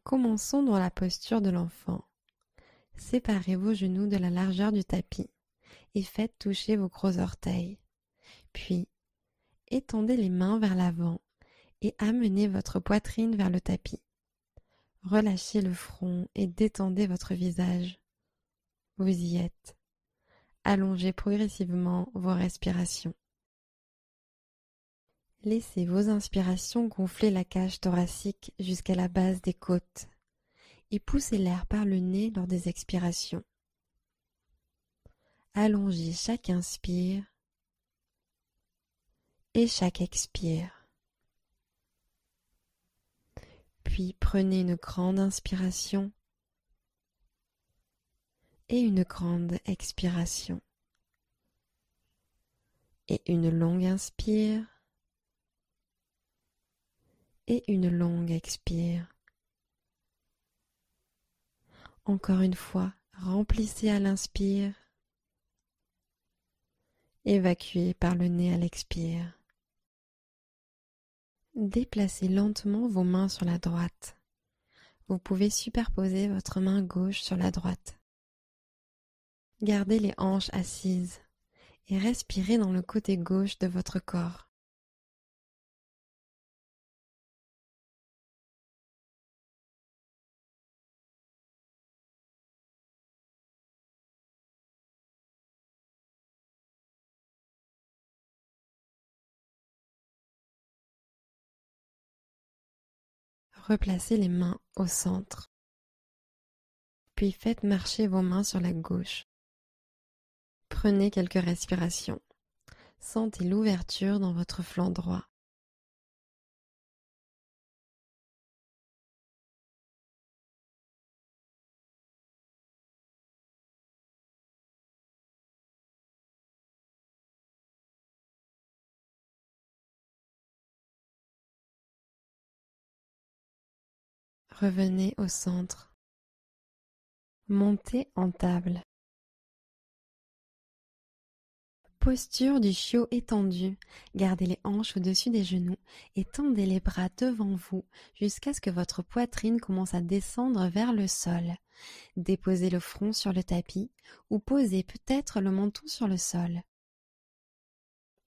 Commençons dans la posture de l'enfant. Séparez vos genoux de la largeur du tapis et faites toucher vos gros orteils. Puis, étendez les mains vers l'avant et amenez votre poitrine vers le tapis. Relâchez le front et détendez votre visage. Vous y êtes. Allongez progressivement vos respirations. Laissez vos inspirations gonfler la cage thoracique jusqu'à la base des côtes et poussez l'air par le nez lors des expirations. Allongez chaque inspire et chaque expire. Puis prenez une grande inspiration et une grande expiration. Et une longue inspire et une longue expire. Encore une fois, remplissez à l'inspire, évacuez par le nez à l'expire. Déplacez lentement vos mains sur la droite. Vous pouvez superposer votre main gauche sur la droite. Gardez les hanches assises et respirez dans le côté gauche de votre corps. Replacez les mains au centre. Puis faites marcher vos mains sur la gauche. Prenez quelques respirations. Sentez l'ouverture dans votre flanc droit. Revenez au centre. Montez en table. Posture du chiot étendu. Gardez les hanches au-dessus des genoux et tendez les bras devant vous jusqu'à ce que votre poitrine commence à descendre vers le sol. Déposez le front sur le tapis ou posez peut-être le menton sur le sol.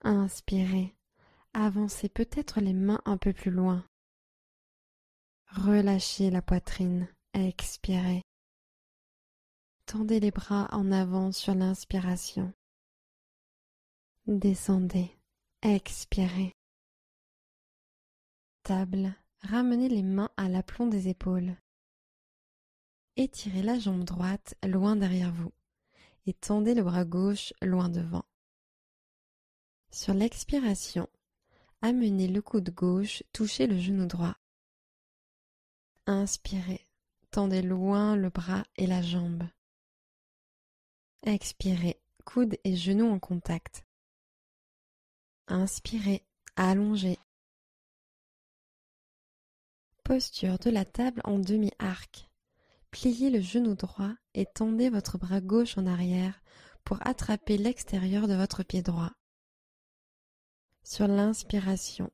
Inspirez. Avancez peut-être les mains un peu plus loin. Relâchez la poitrine. Expirez. Tendez les bras en avant sur l'inspiration. Descendez. Expirez. Table. Ramenez les mains à l'aplomb des épaules. Étirez la jambe droite loin derrière vous et tendez le bras gauche loin devant. Sur l'expiration, amenez le coude gauche toucher le genou droit. Inspirez. Tendez loin le bras et la jambe. Expirez. Coude et genou en contact. Inspirez. Allongez. Posture de la table en demi-arc. Pliez le genou droit et tendez votre bras gauche en arrière pour attraper l'extérieur de votre pied droit. Sur l'inspiration,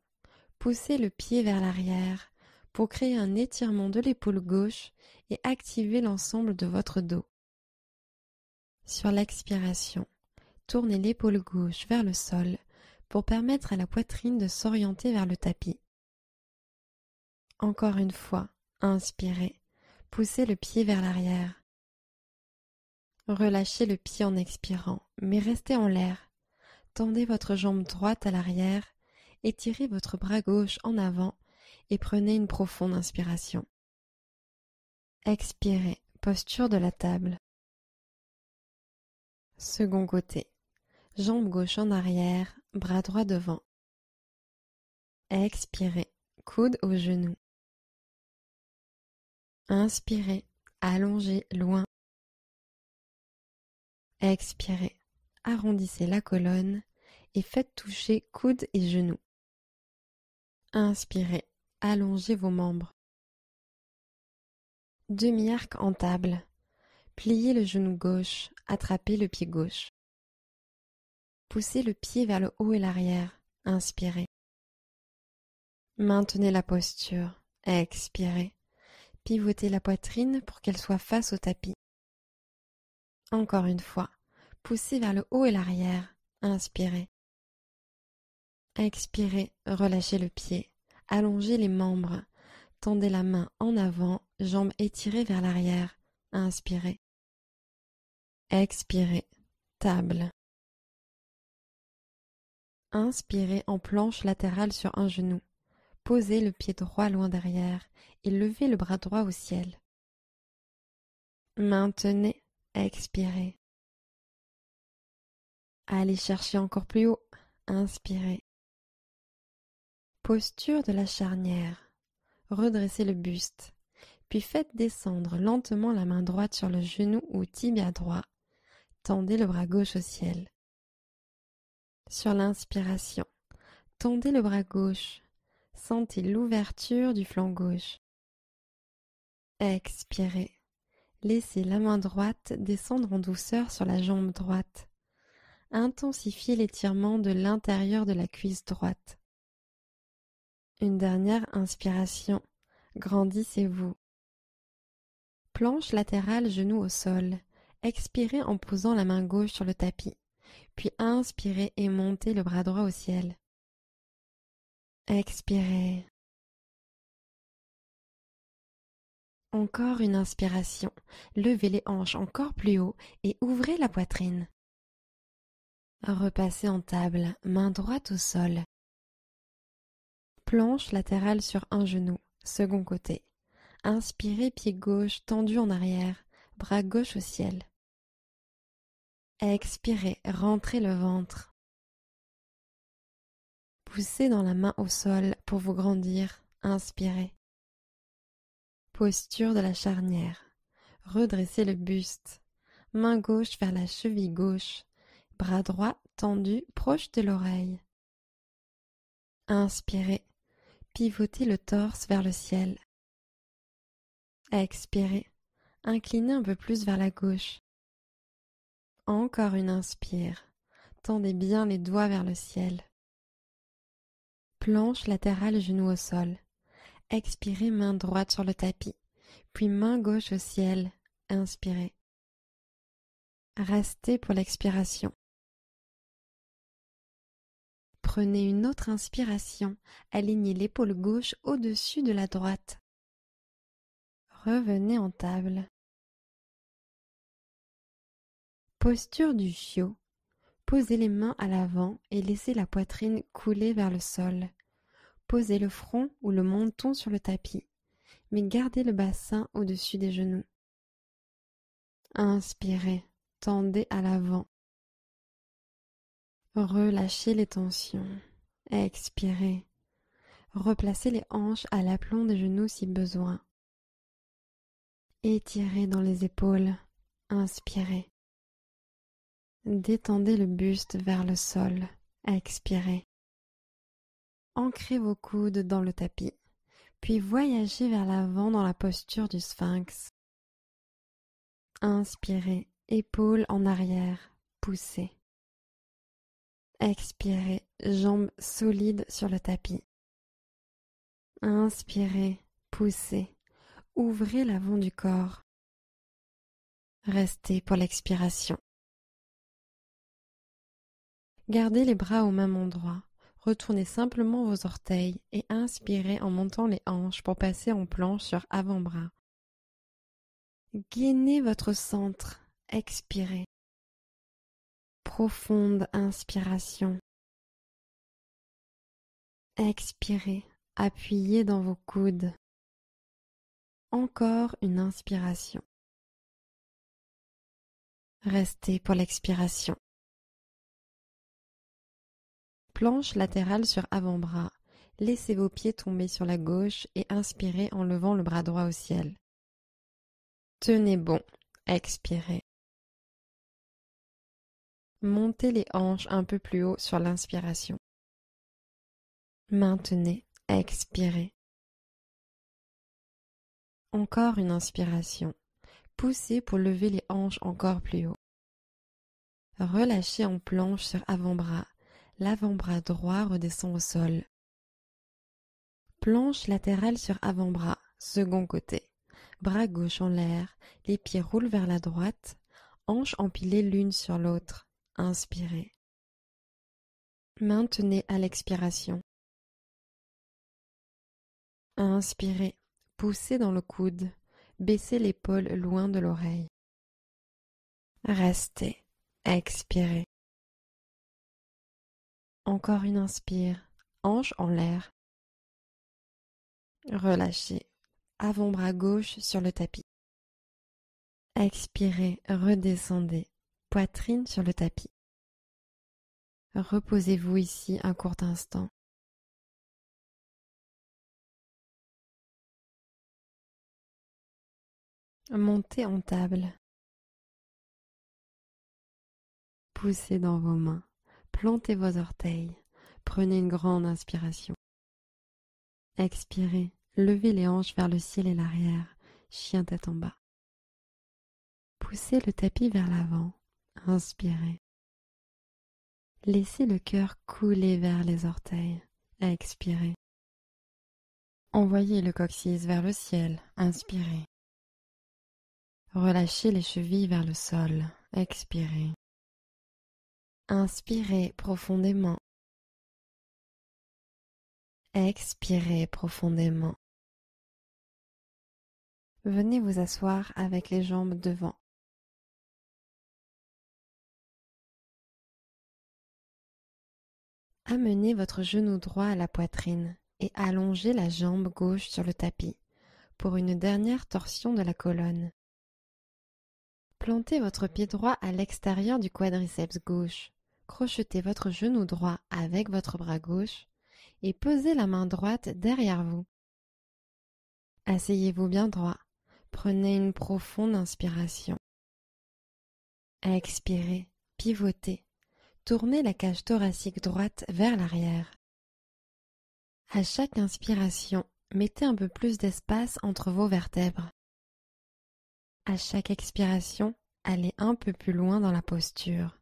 poussez le pied vers l'arrière pour créer un étirement de l'épaule gauche et activer l'ensemble de votre dos. Sur l'expiration, tournez l'épaule gauche vers le sol pour permettre à la poitrine de s'orienter vers le tapis. Encore une fois, inspirez, poussez le pied vers l'arrière. Relâchez le pied en expirant, mais restez en l'air. Tendez votre jambe droite à l'arrière, étirez votre bras gauche en avant et prenez une profonde inspiration. Expirez, posture de la table. Second côté. Jambe gauche en arrière, bras droit devant. Expirez, coude au genou. Inspirez, allongez loin. Expirez, arrondissez la colonne et faites toucher coude et genou. Inspirez, allongez vos membres. Demi-arc en table. Pliez le genou gauche, attrapez le pied gauche. Poussez le pied vers le haut et l'arrière. Inspirez. Maintenez la posture. Expirez. Pivotez la poitrine pour qu'elle soit face au tapis. Encore une fois, poussez vers le haut et l'arrière. Inspirez. Expirez, relâchez le pied. Allongez les membres. Tendez la main en avant, jambes étirées vers l'arrière. Inspirez. Expirez. Table. Inspirez en planche latérale sur un genou. Posez le pied droit loin derrière et levez le bras droit au ciel. Maintenez, expirez. Allez chercher encore plus haut. Inspirez. Posture de la charnière. Redressez le buste, puis faites descendre lentement la main droite sur le genou ou tibia droit. Tendez le bras gauche au ciel. Sur l'inspiration, tendez le bras gauche. Sentez l'ouverture du flanc gauche. Expirez. Laissez la main droite descendre en douceur sur la jambe droite. Intensifiez l'étirement de l'intérieur de la cuisse droite. Une dernière inspiration. Grandissez-vous. Planche latérale, genou au sol. Expirez en posant la main gauche sur le tapis. Puis inspirez et montez le bras droit au ciel. Expirez. Encore une inspiration. Levez les hanches encore plus haut et ouvrez la poitrine. Repassez en table, main droite au sol. Planche latérale sur un genou, second côté. Inspirez, pied gauche tendu en arrière, bras gauche au ciel. Expirez, rentrez le ventre. Poussez dans la main au sol pour vous grandir. Inspirez. Posture de la charnière. Redressez le buste. Main gauche vers la cheville gauche. Bras droit tendu proche de l'oreille. Inspirez. Pivotez le torse vers le ciel. Expirez. Inclinez un peu plus vers la gauche. Encore une inspire. Tendez bien les doigts vers le ciel. Planche latérale, genou au sol. Expirez, main droite sur le tapis, puis main gauche au ciel. Inspirez. Restez pour l'expiration. Prenez une autre inspiration. Alignez l'épaule gauche au-dessus de la droite. Revenez en table. Posture du chiot. Posez les mains à l'avant et laissez la poitrine couler vers le sol. Posez le front ou le menton sur le tapis, mais gardez le bassin au-dessus des genoux. Inspirez, tendez à l'avant. Relâchez les tensions. Expirez. Replacez les hanches à l'aplomb des genoux si besoin. Étirez dans les épaules. Inspirez. Détendez le buste vers le sol. Expirez. Ancrez vos coudes dans le tapis, puis voyagez vers l'avant dans la posture du sphinx. Inspirez, épaules en arrière, poussez. Expirez, jambes solides sur le tapis. Inspirez, poussez, ouvrez l'avant du corps. Restez pour l'expiration. Gardez les bras au même endroit. Retournez simplement vos orteils et inspirez en montant les hanches pour passer en planche sur avant-bras. Gainez votre centre. Expirez. Profonde inspiration. Expirez. Appuyez dans vos coudes. Encore une inspiration. Restez pour l'expiration. Planche latérale sur avant-bras. Laissez vos pieds tomber sur la gauche et inspirez en levant le bras droit au ciel. Tenez bon. Expirez. Montez les hanches un peu plus haut sur l'inspiration. Maintenez. Expirez. Encore une inspiration. Poussez pour lever les hanches encore plus haut. Relâchez en planche sur avant-bras. L'avant-bras droit redescend au sol. Planche latérale sur avant-bras, second côté. Bras gauche en l'air, les pieds roulent vers la droite, hanches empilées l'une sur l'autre. Inspirez. Maintenez à l'expiration. Inspirez, poussez dans le coude, baissez l'épaule loin de l'oreille. Restez, expirez. Encore une inspire, hanche en l'air. Relâchez, avant-bras gauche sur le tapis. Expirez, redescendez, poitrine sur le tapis. Reposez-vous ici un court instant. Montez en table. Poussez dans vos mains. Plantez vos orteils. Prenez une grande inspiration. Expirez. Levez les hanches vers le ciel et l'arrière. Chien tête en bas. Poussez le tapis vers l'avant. Inspirez. Laissez le cœur couler vers les orteils. Expirez. Envoyez le coccyx vers le ciel. Inspirez. Relâchez les chevilles vers le sol. Expirez. Inspirez profondément. Expirez profondément. Venez vous asseoir avec les jambes devant. Amenez votre genou droit à la poitrine et allongez la jambe gauche sur le tapis pour une dernière torsion de la colonne. Plantez votre pied droit à l'extérieur du quadriceps gauche. Crochetez votre genou droit avec votre bras gauche et posez la main droite derrière vous. Asseyez-vous bien droit. Prenez une profonde inspiration. Expirez, pivotez. Tournez la cage thoracique droite vers l'arrière. À chaque inspiration, mettez un peu plus d'espace entre vos vertèbres. À chaque expiration, allez un peu plus loin dans la posture.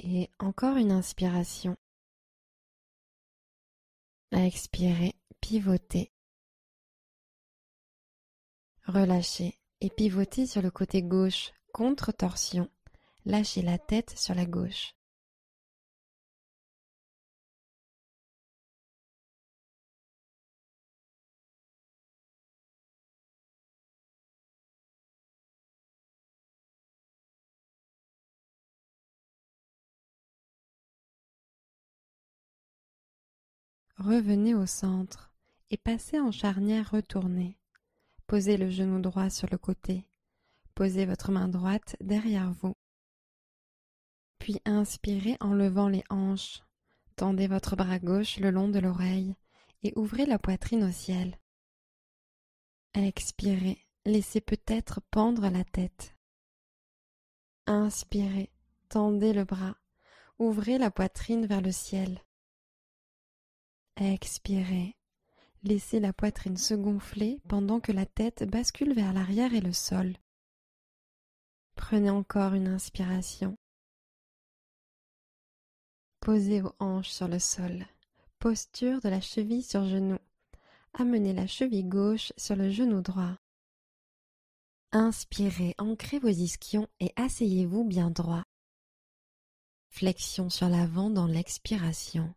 Et encore une inspiration. Expirez, pivotez. Relâchez et pivotez sur le côté gauche, contre-torsion. Lâchez la tête sur la gauche. Revenez au centre et passez en charnière retournée. Posez le genou droit sur le côté. Posez votre main droite derrière vous. Puis inspirez en levant les hanches. Tendez votre bras gauche le long de l'oreille et ouvrez la poitrine au ciel. Expirez, laissez peut-être pendre la tête. Inspirez, tendez le bras, ouvrez la poitrine vers le ciel. Expirez, laissez la poitrine se gonfler pendant que la tête bascule vers l'arrière et le sol. Prenez encore une inspiration. Posez vos hanches sur le sol. Posture de la cheville sur genou. Amenez la cheville gauche sur le genou droit. Inspirez, ancrez vos ischions et asseyez-vous bien droit. Flexion sur l'avant dans l'expiration.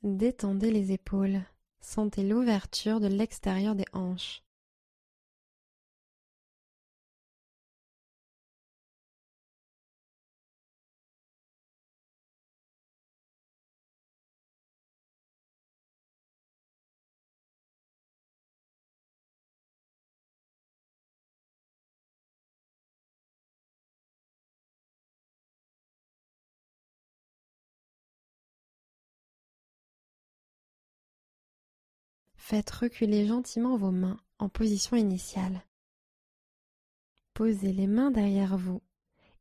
Détendez les épaules. Sentez l'ouverture de l'extérieur des hanches. Faites reculer gentiment vos mains en position initiale. Posez les mains derrière vous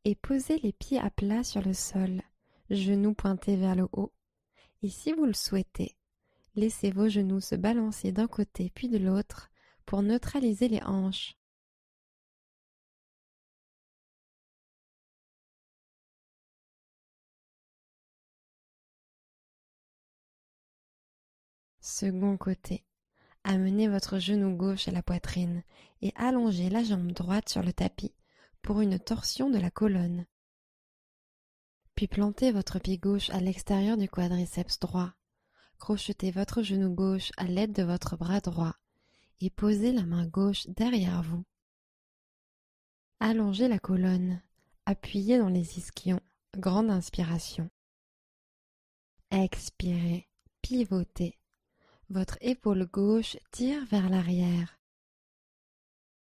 et posez les pieds à plat sur le sol, genoux pointés vers le haut. Et si vous le souhaitez, laissez vos genoux se balancer d'un côté puis de l'autre pour neutraliser les hanches. Second côté. Amenez votre genou gauche à la poitrine et allongez la jambe droite sur le tapis pour une torsion de la colonne. Puis plantez votre pied gauche à l'extérieur du quadriceps droit. Crochetez votre genou gauche à l'aide de votre bras droit et posez la main gauche derrière vous. Allongez la colonne, appuyez dans les ischions, grande inspiration. Expirez, pivotez. Votre épaule gauche tire vers l'arrière.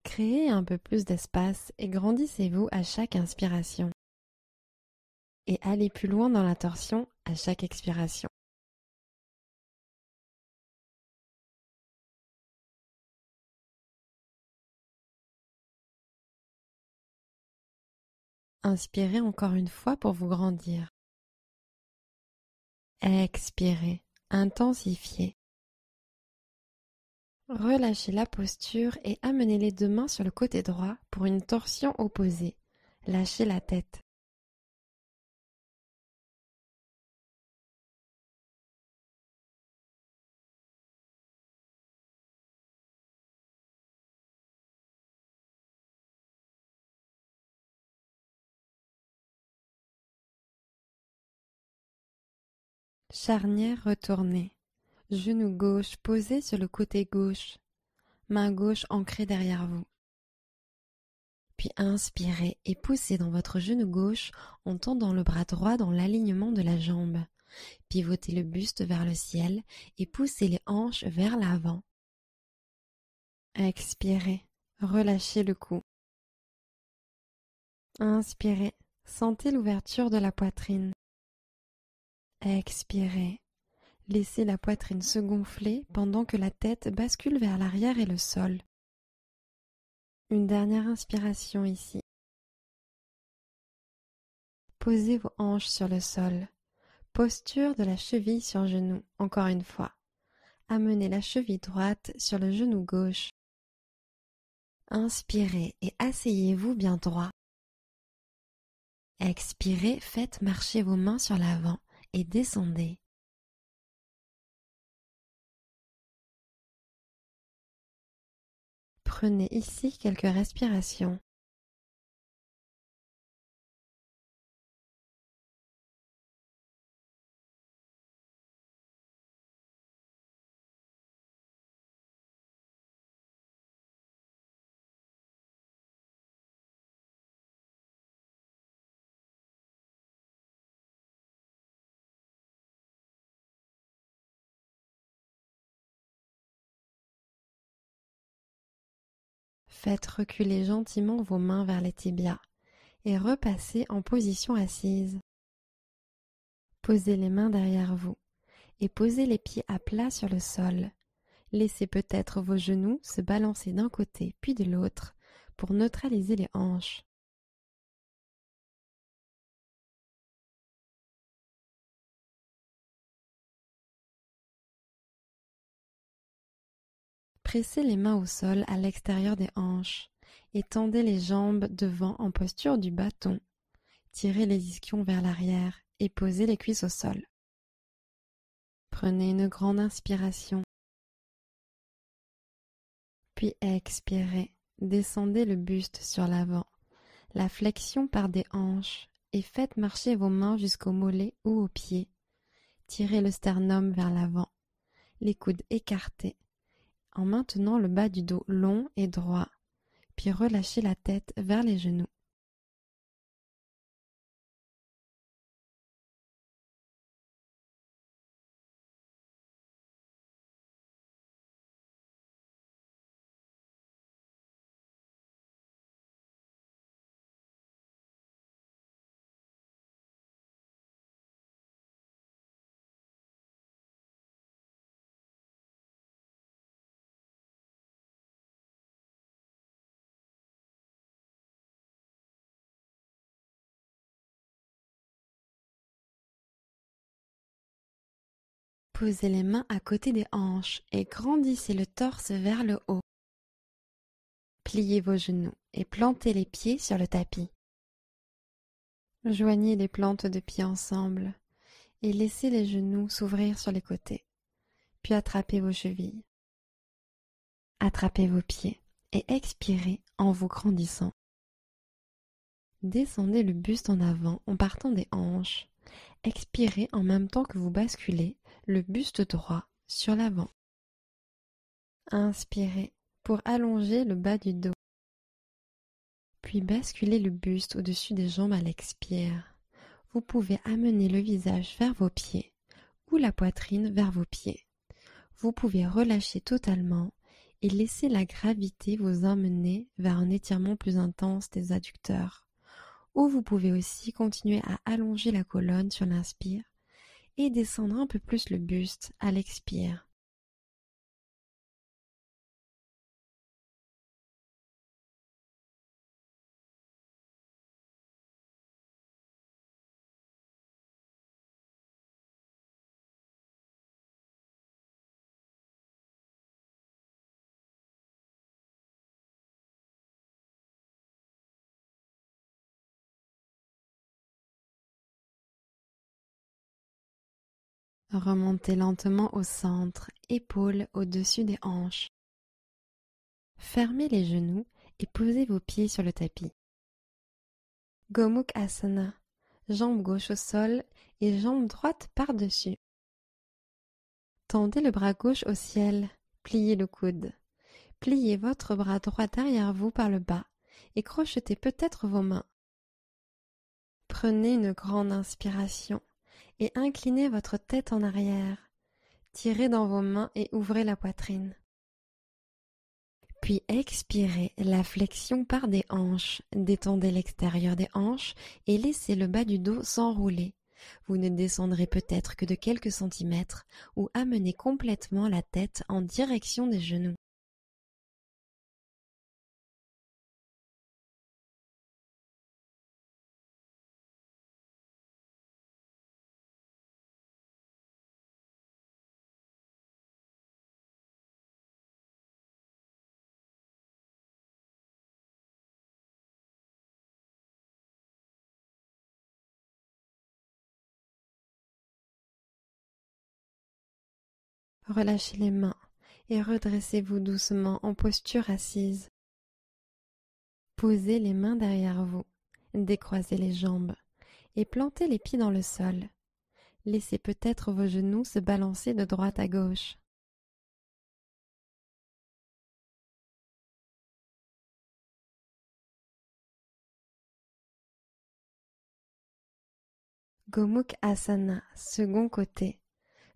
Créez un peu plus d'espace et grandissez-vous à chaque inspiration. Et allez plus loin dans la torsion à chaque expiration. Inspirez encore une fois pour vous grandir. Expirez, intensifiez. Relâchez la posture et amenez les deux mains sur le côté droit pour une torsion opposée. Lâchez la tête. Charnière retournée. Genou gauche posé sur le côté gauche. Main gauche ancrée derrière vous. Puis inspirez et poussez dans votre genou gauche en tendant le bras droit dans l'alignement de la jambe. Pivotez le buste vers le ciel et poussez les hanches vers l'avant. Expirez, relâchez le cou. Inspirez, sentez l'ouverture de la poitrine. Expirez, laissez la poitrine se gonfler pendant que la tête bascule vers l'arrière et le sol. Une dernière inspiration ici. Posez vos hanches sur le sol. Posture de la cheville sur genou, encore une fois. Amenez la cheville droite sur le genou gauche. Inspirez et asseyez-vous bien droit. Expirez, faites marcher vos mains sur l'avant et descendez. Prenez ici quelques respirations. Faites reculer gentiment vos mains vers les tibias et repassez en position assise. Posez les mains derrière vous et posez les pieds à plat sur le sol. Laissez peut-être vos genoux se balancer d'un côté puis de l'autre pour neutraliser les hanches. Pressez les mains au sol à l'extérieur des hanches et tendez les jambes devant en posture du bâton. Tirez les ischions vers l'arrière et posez les cuisses au sol. Prenez une grande inspiration. Puis expirez. Descendez le buste sur l'avant. La flexion part des hanches et faites marcher vos mains jusqu'aux mollets ou aux pieds. Tirez le sternum vers l'avant, les coudes écartés, en maintenant le bas du dos long et droit, puis relâchez la tête vers les genoux. Posez les mains à côté des hanches et grandissez le torse vers le haut. Pliez vos genoux et plantez les pieds sur le tapis. Joignez les plantes de pieds ensemble et laissez les genoux s'ouvrir sur les côtés, puis attrapez vos chevilles. Attrapez vos pieds et expirez en vous grandissant. Descendez le buste en avant en partant des hanches. Expirez en même temps que vous basculez le buste droit sur l'avant. Inspirez pour allonger le bas du dos. Puis basculez le buste au-dessus des jambes à l'expire. Vous pouvez amener le visage vers vos pieds ou la poitrine vers vos pieds. Vous pouvez relâcher totalement et laisser la gravité vous emmener vers un étirement plus intense des adducteurs. Ou vous pouvez aussi continuer à allonger la colonne sur l'inspire et descendre un peu plus le buste à l'expire. Remontez lentement au centre, épaules au-dessus des hanches. Fermez les genoux et posez vos pieds sur le tapis. Gomukh Asana, jambe gauche au sol et jambe droite par-dessus. Tendez le bras gauche au ciel, pliez le coude. Pliez votre bras droit derrière vous par le bas et crochetez peut-être vos mains. Prenez une grande inspiration et inclinez votre tête en arrière. Tirez dans vos mains et ouvrez la poitrine. Puis expirez la flexion par des hanches. Détendez l'extérieur des hanches et laissez le bas du dos s'enrouler. Vous ne descendrez peut-être que de quelques centimètres ou amenez complètement la tête en direction des genoux. Relâchez les mains et redressez-vous doucement en posture assise. Posez les mains derrière vous, décroisez les jambes et plantez les pieds dans le sol. Laissez peut-être vos genoux se balancer de droite à gauche. Gomukh Asana, second côté.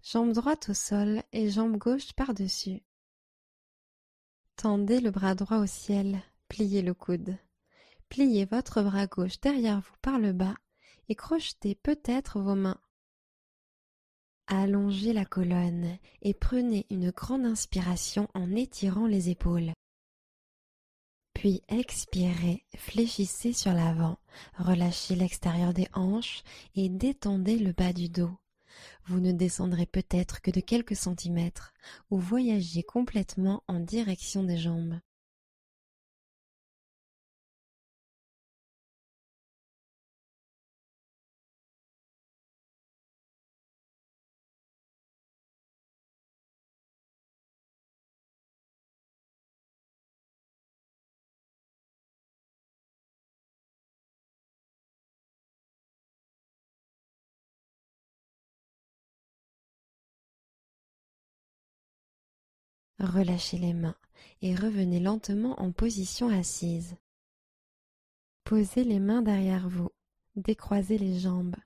Jambe droite au sol et jambe gauche par-dessus. Tendez le bras droit au ciel, pliez le coude. Pliez votre bras gauche derrière vous par le bas et crochetez peut-être vos mains. Allongez la colonne et prenez une grande inspiration en étirant les épaules. Puis expirez, fléchissez sur l'avant, relâchez l'extérieur des hanches et détendez le bas du dos. Vous ne descendrez peut-être que de quelques centimètres ou voyagez complètement en direction des jambes. Relâchez les mains et revenez lentement en position assise. Posez les mains derrière vous, décroisez les jambes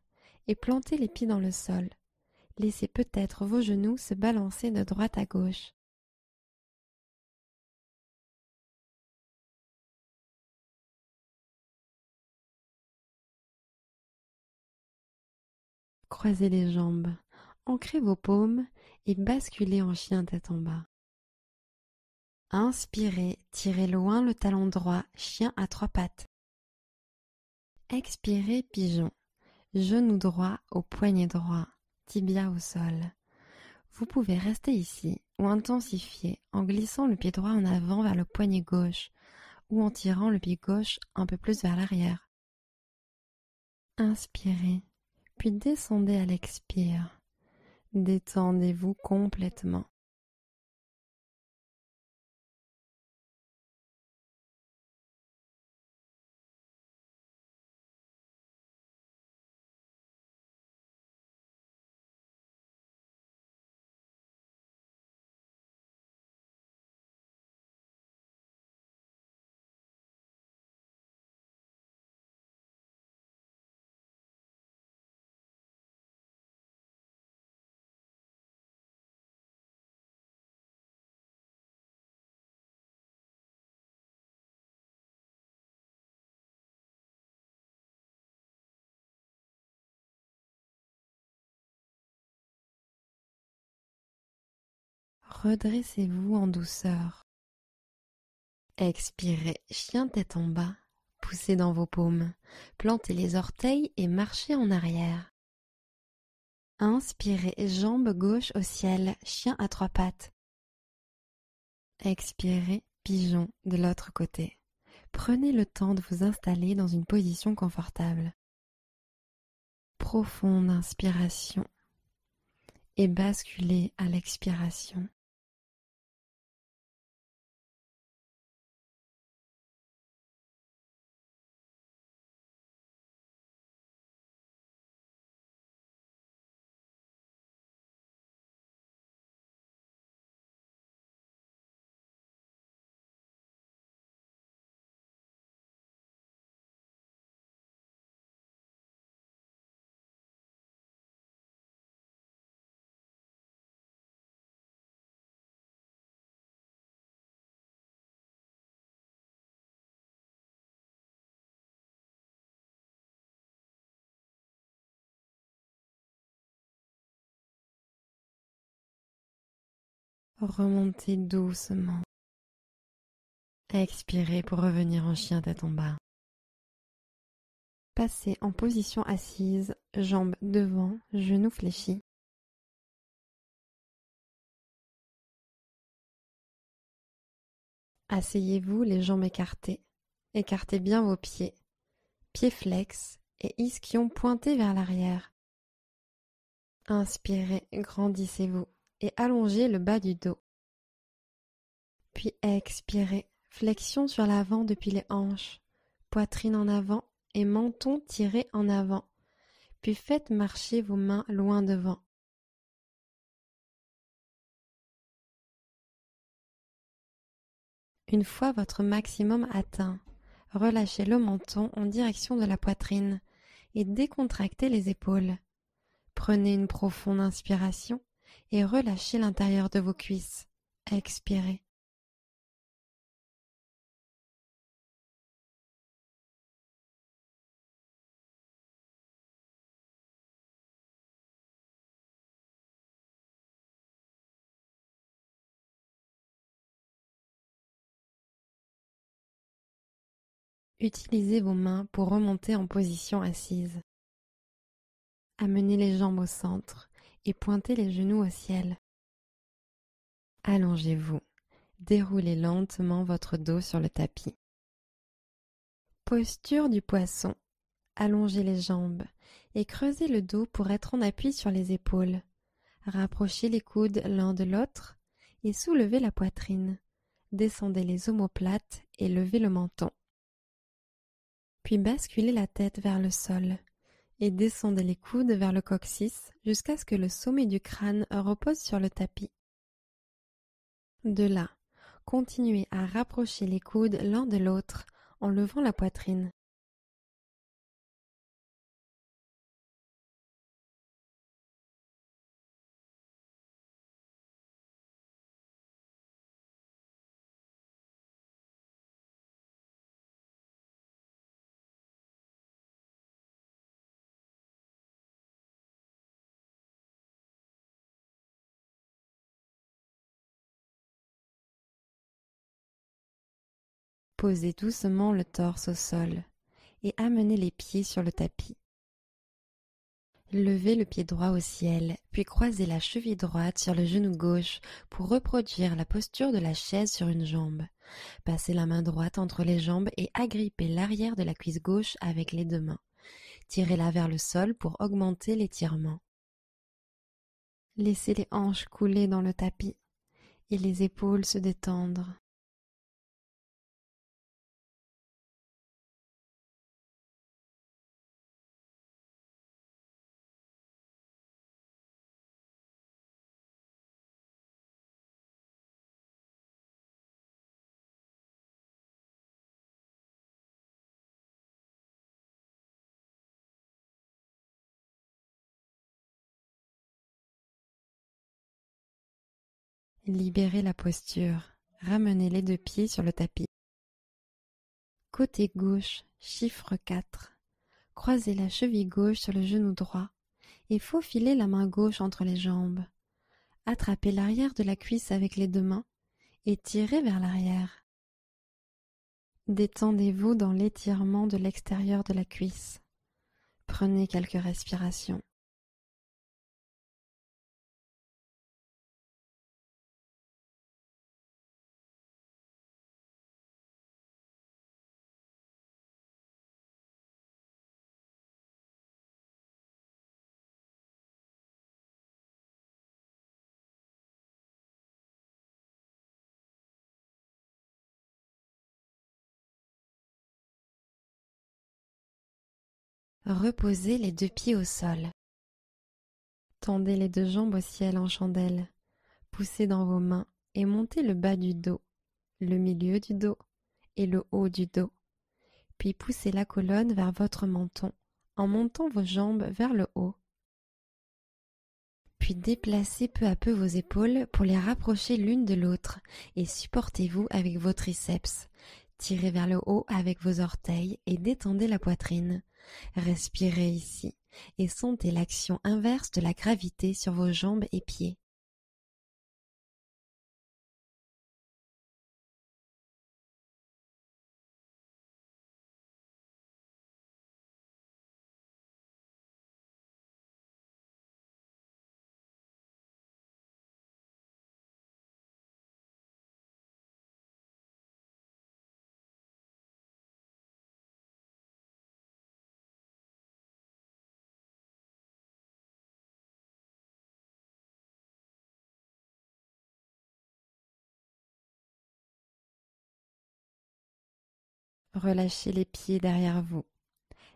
et plantez les pieds dans le sol. Laissez peut-être vos genoux se balancer de droite à gauche. Croisez les jambes, ancrez vos paumes et basculez en chien tête en bas. Inspirez, tirez loin le talon droit, chien à trois pattes. Expirez, pigeon, genou droit au poignet droit, tibia au sol. Vous pouvez rester ici ou intensifier en glissant le pied droit en avant vers le poignet gauche. ou en tirant le pied gauche un peu plus vers l'arrière. Inspirez, puis descendez à l'expire. Détendez-vous complètement. Redressez-vous en douceur. Expirez, chien tête en bas. Poussez dans vos paumes. Plantez les orteils et marchez en arrière. Inspirez, jambe gauche au ciel, chien à trois pattes. Expirez, pigeon de l'autre côté. Prenez le temps de vous installer dans une position confortable. Profonde inspiration et basculez à l'expiration. Remontez doucement. Expirez pour revenir en chien tête en bas. Passez en position assise, jambes devant, genoux fléchis. Asseyez-vous les jambes écartées. Écartez bien vos pieds. Pieds flex et ischions pointés vers l'arrière. Inspirez, grandissez-vous et allongez le bas du dos. Puis expirez, flexion sur l'avant depuis les hanches, poitrine en avant et menton tiré en avant. Puis faites marcher vos mains loin devant. Une fois votre maximum atteint, relâchez le menton en direction de la poitrine et décontractez les épaules. Prenez une profonde inspiration et relâchez l'intérieur de vos cuisses. Expirez. Utilisez vos mains pour remonter en position assise. Amenez les jambes au centre et pointez les genoux au ciel. Allongez-vous. Déroulez lentement votre dos sur le tapis. Posture du poisson. Allongez les jambes et creusez le dos pour être en appui sur les épaules. Rapprochez les coudes l'un de l'autre et soulevez la poitrine. Descendez les omoplates et levez le menton. Puis basculez la tête vers le sol et descendez les coudes vers le coccyx jusqu'à ce que le sommet du crâne repose sur le tapis. De là, continuez à rapprocher les coudes l'un de l'autre en levant la poitrine. Posez doucement le torse au sol et amenez les pieds sur le tapis. Levez le pied droit au ciel, puis croisez la cheville droite sur le genou gauche pour reproduire la posture de la chaise sur une jambe. Passez la main droite entre les jambes et agrippez l'arrière de la cuisse gauche avec les deux mains. Tirez-la vers le sol pour augmenter l'étirement. Laissez les hanches couler dans le tapis et les épaules se détendre. Libérez la posture. Ramenez les deux pieds sur le tapis. Côté gauche, chiffre 4. Croisez la cheville gauche sur le genou droit et faufilez la main gauche entre les jambes. Attrapez l'arrière de la cuisse avec les deux mains et tirez vers l'arrière. Détendez-vous dans l'étirement de l'extérieur de la cuisse. Prenez quelques respirations. Reposez les deux pieds au sol. Tendez les deux jambes au ciel en chandelle. Poussez dans vos mains et montez le bas du dos, le milieu du dos et le haut du dos. Puis poussez la colonne vers votre menton en montant vos jambes vers le haut. Puis déplacez peu à peu vos épaules pour les rapprocher l'une de l'autre et supportez-vous avec vos triceps. Tirez vers le haut avec vos orteils et détendez la poitrine. Respirez ici et sentez l'action inverse de la gravité sur vos jambes et pieds. Relâchez les pieds derrière vous.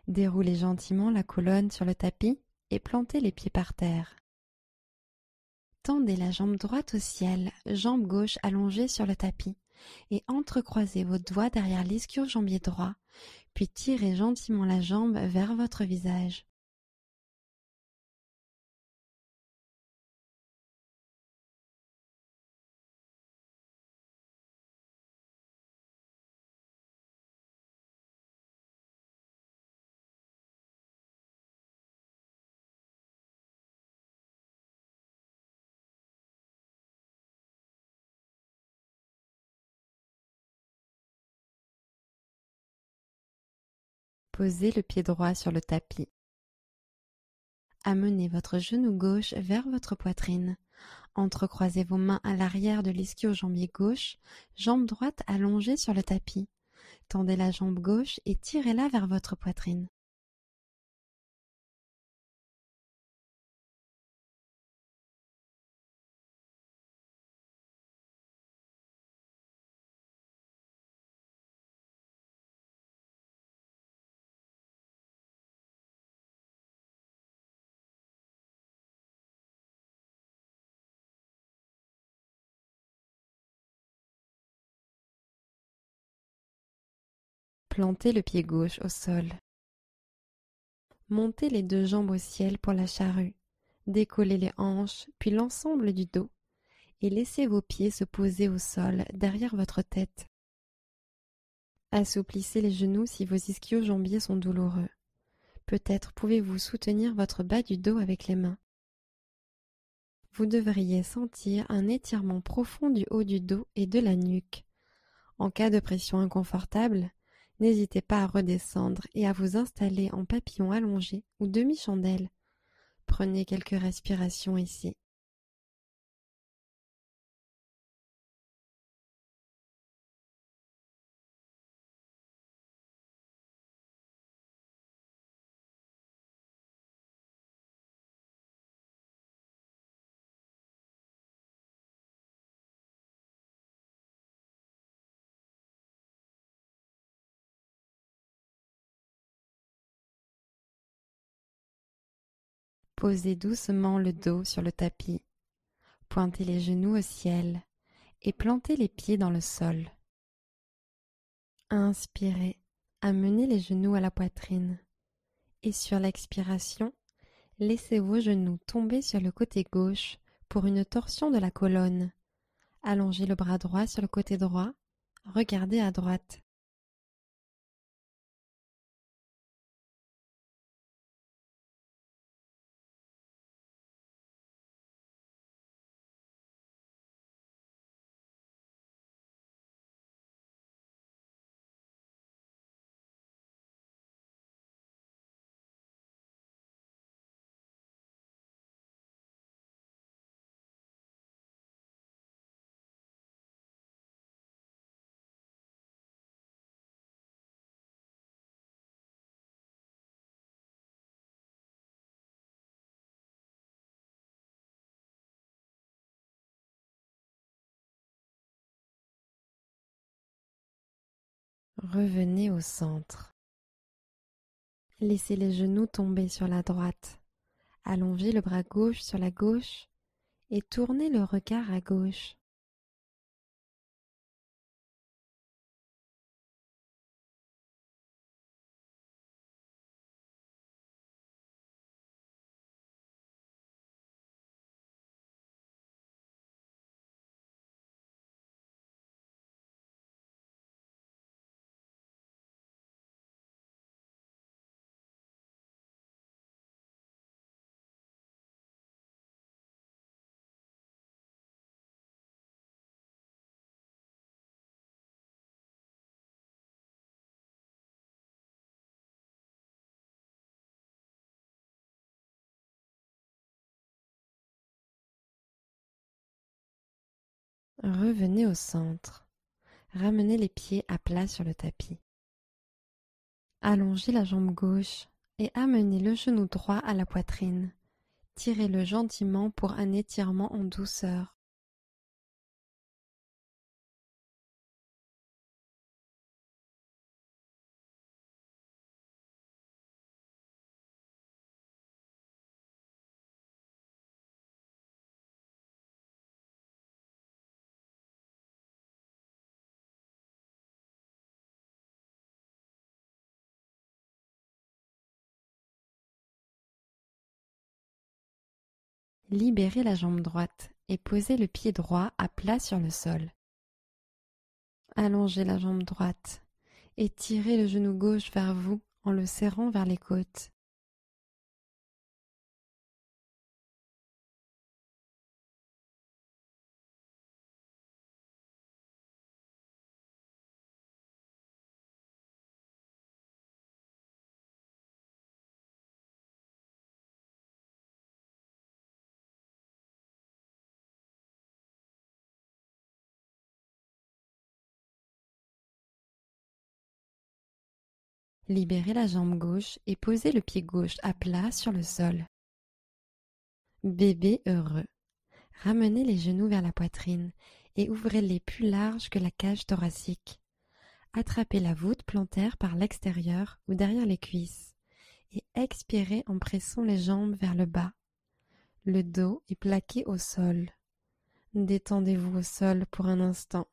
Déroulez gentiment la colonne sur le tapis et plantez les pieds par terre. Tendez la jambe droite au ciel, jambe gauche allongée sur le tapis et entrecroisez vos doigts derrière l'ischio-jambier droit, puis tirez gentiment la jambe vers votre visage. Posez le pied droit sur le tapis. Amenez votre genou gauche vers votre poitrine. Entrecroisez vos mains à l'arrière de l'ischio-jambier gauche, jambe droite allongée sur le tapis. Tendez la jambe gauche et tirez-la vers votre poitrine. Plantez le pied gauche au sol. Montez les deux jambes au ciel pour la charrue. Décollez les hanches, puis l'ensemble du dos, et laissez vos pieds se poser au sol derrière votre tête. Assouplissez les genoux si vos ischio-jambiers sont douloureux. Peut-être pouvez-vous soutenir votre bas du dos avec les mains. Vous devriez sentir un étirement profond du haut du dos et de la nuque. En cas de pression inconfortable, n'hésitez pas à redescendre et à vous installer en papillon allongé ou demi-chandelle. prenez quelques respirations ici. Posez doucement le dos sur le tapis, pointez les genoux au ciel et plantez les pieds dans le sol. Inspirez, amenez les genoux à la poitrine et sur l'expiration, laissez vos genoux tomber sur le côté gauche pour une torsion de la colonne. Allongez le bras droit sur le côté droit, regardez à droite. Revenez au centre. Laissez les genoux tomber sur la droite. Allongez le bras gauche sur la gauche et tournez le regard à gauche. Revenez au centre. Ramenez les pieds à plat sur le tapis. Allongez la jambe gauche et amenez le genou droit à la poitrine. Tirez-le gentiment pour un étirement en douceur. Libérez la jambe droite et posez le pied droit à plat sur le sol. Allongez la jambe droite et tirez le genou gauche vers vous en le serrant vers les côtes. Libérez la jambe gauche et posez le pied gauche à plat sur le sol. Bébé heureux. Ramenez les genoux vers la poitrine et ouvrez-les plus larges que la cage thoracique. Attrapez la voûte plantaire par l'extérieur ou derrière les cuisses et expirez en pressant les jambes vers le bas. Le dos est plaqué au sol. Détendez-vous au sol pour un instant.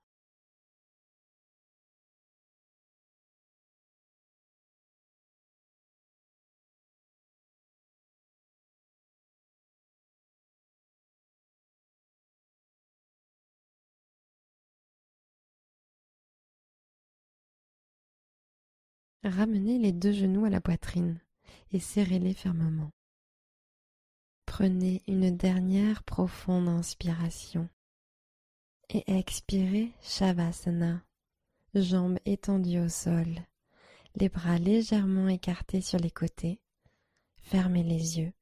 Ramenez les deux genoux à la poitrine et serrez-les fermement. Prenez une dernière profonde inspiration et expirez Shavasana, jambes étendues au sol, les bras légèrement écartés sur les côtés. Fermez les yeux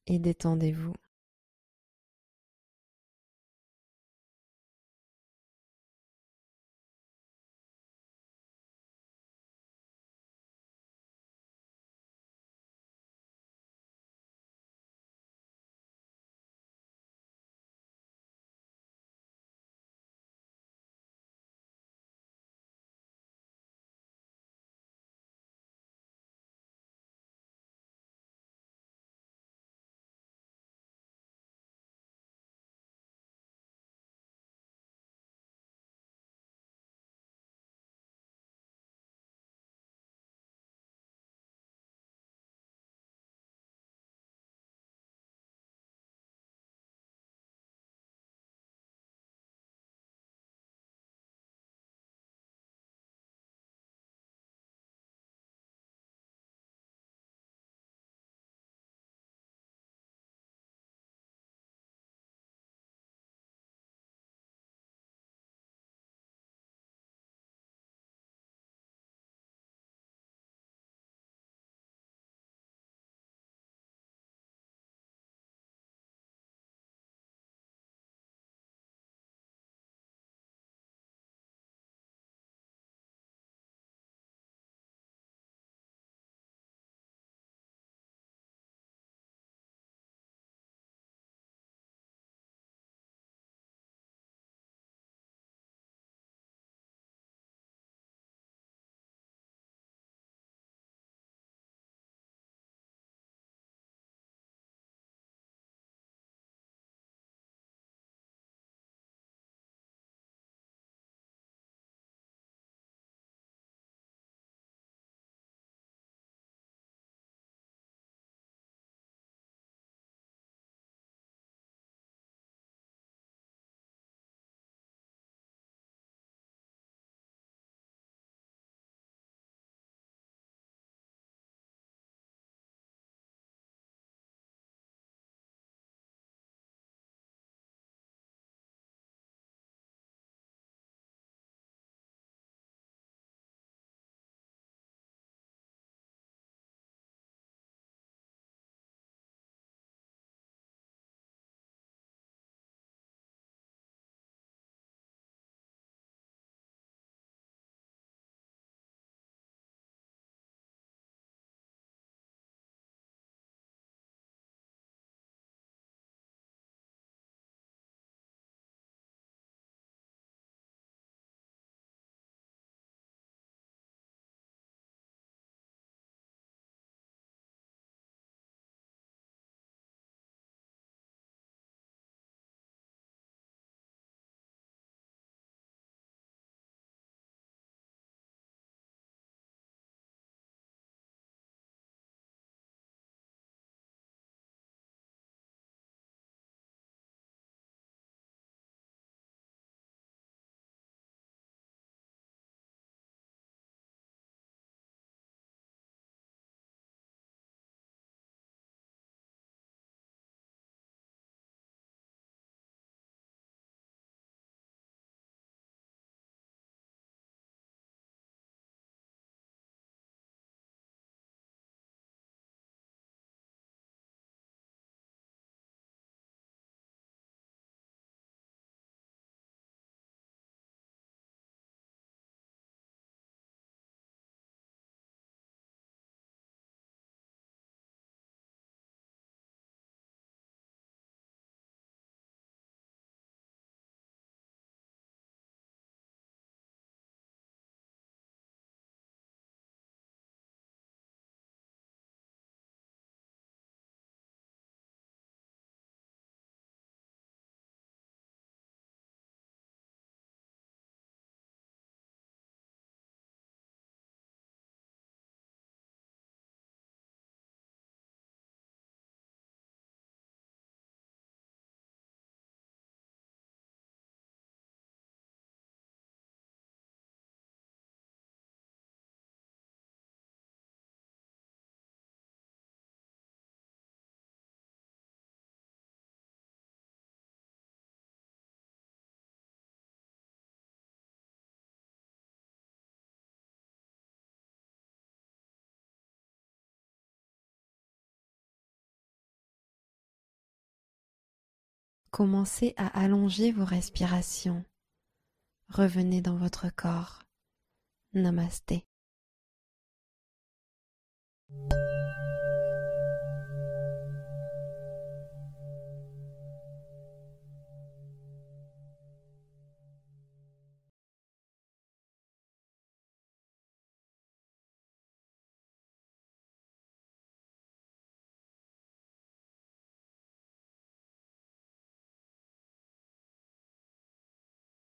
et détendez-vous. Commencez à allonger vos respirations. Revenez dans votre corps. Namasté.